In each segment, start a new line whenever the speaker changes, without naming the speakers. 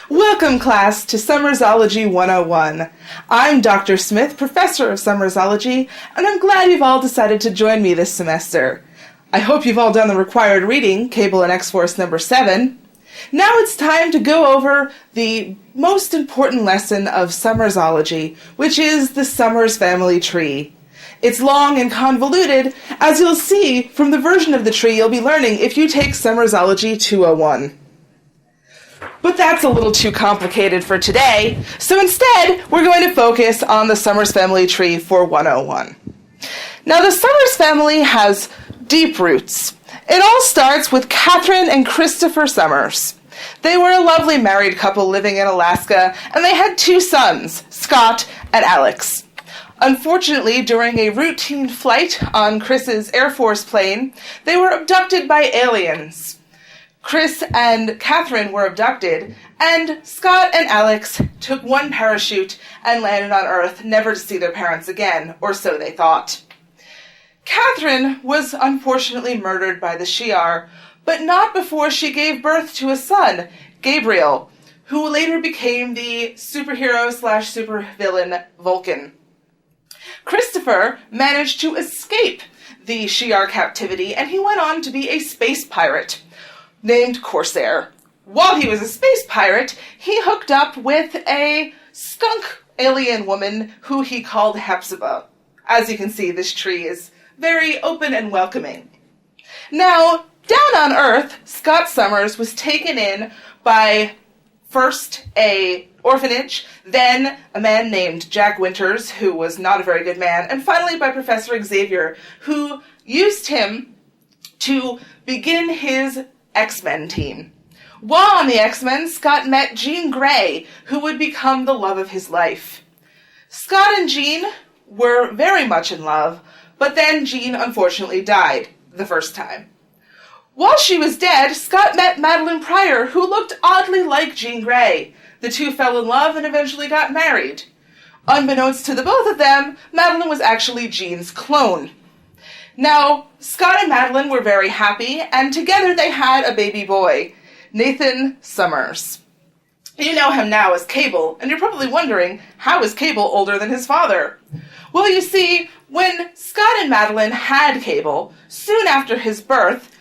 Welcome, class, to Summersology 101. I'm Dr. Smith, professor of Summersology, and I'm glad you've all decided to join me this semester. I hope you've all done the required reading, Cable and X-Force number 7. Now it's time to go over the most important lesson of Summersology, which is the Summers family tree. It's long and convoluted, as you'll see from the version of the tree you'll be learning if you take Summersology 201. But that's a little too complicated for today, so instead we're going to focus on the Summers family tree for 101. Now the Summers family has deep roots. It all starts with Catherine and Christopher Summers. They were a lovely married couple living in Alaska, and they had 2 sons, Scott and Alex. Unfortunately, during a routine flight on Chris's Air Force plane, they were abducted by aliens. Chris and Catherine were abducted, and Scott and Alex took one parachute and landed on Earth, never to see their parents again, or so they thought. Catherine was unfortunately murdered by the Shi'ar, but not before she gave birth to a son, Gabriel, who later became the superhero/supervillain Vulcan. Christopher managed to escape the Shi'ar captivity, and he went on to be a space pirate named Corsair. While he was a space pirate, he hooked up with a skunk alien woman who he called Hepzibah. As you can see, this tree is very open and welcoming. Now, down on Earth, Scott Summers was taken in by first a orphanage, then a man named Jack Winters, who was not a very good man, and finally by Professor Xavier, who used him to begin his X-Men team. While on the X-Men, Scott met Jean Grey, who would become the love of his life. Scott and Jean were very much in love, but then Jean unfortunately died the first time. While she was dead, Scott met Madeline Pryor, who looked oddly like Jean Grey. The two fell in love and eventually got married. Unbeknownst to the both of them, Madeline was actually Jean's clone. Now, Scott and Madeline were very happy, and together they had a baby boy, Nathan Summers. You know him now as Cable, and you're probably wondering, how is Cable older than his father? Well, you see, when Scott and Madeline had Cable, soon after his birth,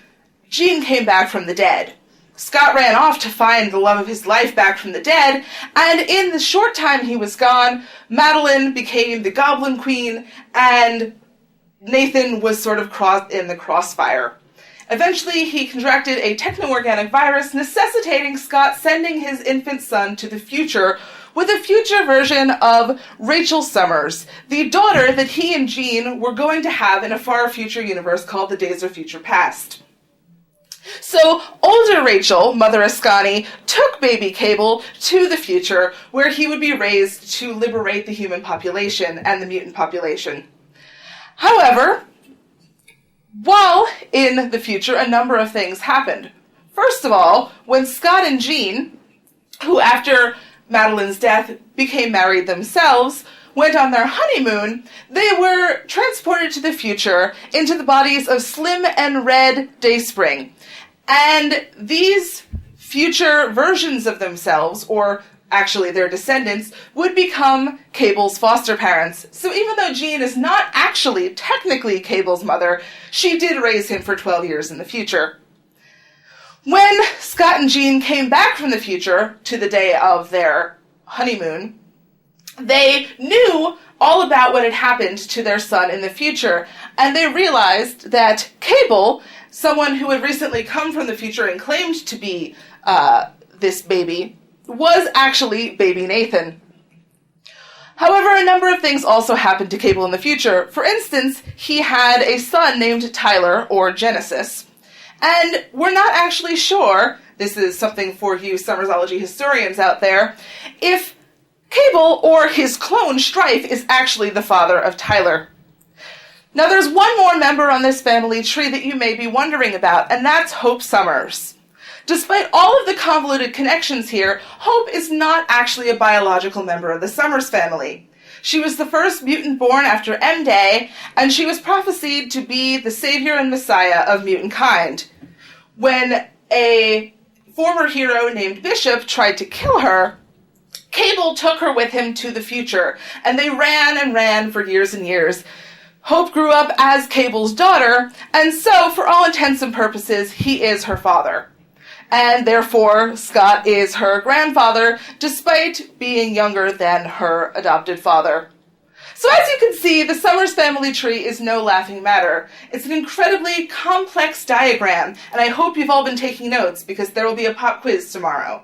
Jean came back from the dead. Scott ran off to find the love of his life back from the dead, and in the short time he was gone, Madeline became the Goblin Queen, and Nathan was sort of in the crossfire. Eventually, he contracted a techno-organic virus, necessitating Scott sending his infant son to the future with a future version of Rachel Summers, the daughter that he and Jean were going to have in a far future universe called the Days of Future Past. So, older Rachel, Mother Ascani, took baby Cable to the future, where he would be raised to liberate the human population and the mutant population. However, while in the future, a number of things happened. First of all, when Scott and Jean, who after Madeline's death became married themselves, went on their honeymoon, they were transported to the future into the bodies of Slim and Red Dayspring. And these future versions of themselves, or actually their descendants, would become Cable's foster parents. So even though Jean is not actually technically Cable's mother, she did raise him for 12 years in the future. When Scott and Jean came back from the future to the day of their honeymoon, they knew all about what had happened to their son in the future, and they realized that Cable, someone who had recently come from the future and claimed to be this baby, was actually baby Nathan. However, a number of things also happened to Cable in the future. For instance, he had a son named Tyler, or Genesis, and we're not actually sure, this is something for you Summersology historians out there, if Cable or his clone Strife is actually the father of Tyler. Now there's one more member on this family tree that you may be wondering about, and that's Hope Summers. Despite all of the convoluted connections here, Hope is not actually a biological member of the Summers family. She was the first mutant born after M-Day, and she was prophesied to be the savior and messiah of mutant kind. When a former hero named Bishop tried to kill her, Cable took her with him to the future, and they ran and ran for years and years. Hope grew up as Cable's daughter, and so, for all intents and purposes, he is her father. And therefore, Scott is her grandfather, despite being younger than her adopted father. So as you can see, the Summers family tree is no laughing matter. It's an incredibly complex diagram, and I hope you've all been taking notes, because there will be a pop quiz tomorrow.